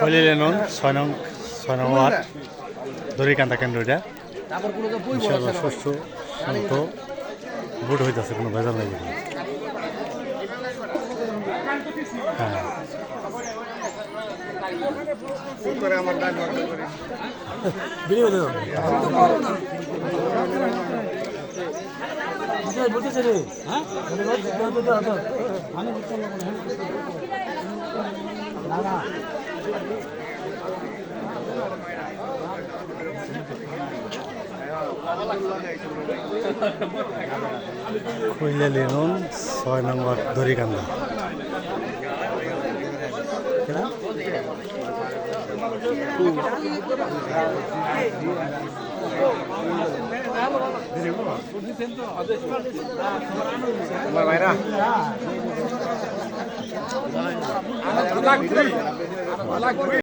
হলিলেন 6 নং ওয়ার্ড দড়িকান্দা কেন্দ্রটা ইনশাআল্লাহ সুস্থ শান্ত ভোট হইতেছে, কোনো ভেজাল নাই। হ্যাঁ, হইলেন 6 নং ওয়ার্ড দড়িকান্দা। ভাইরা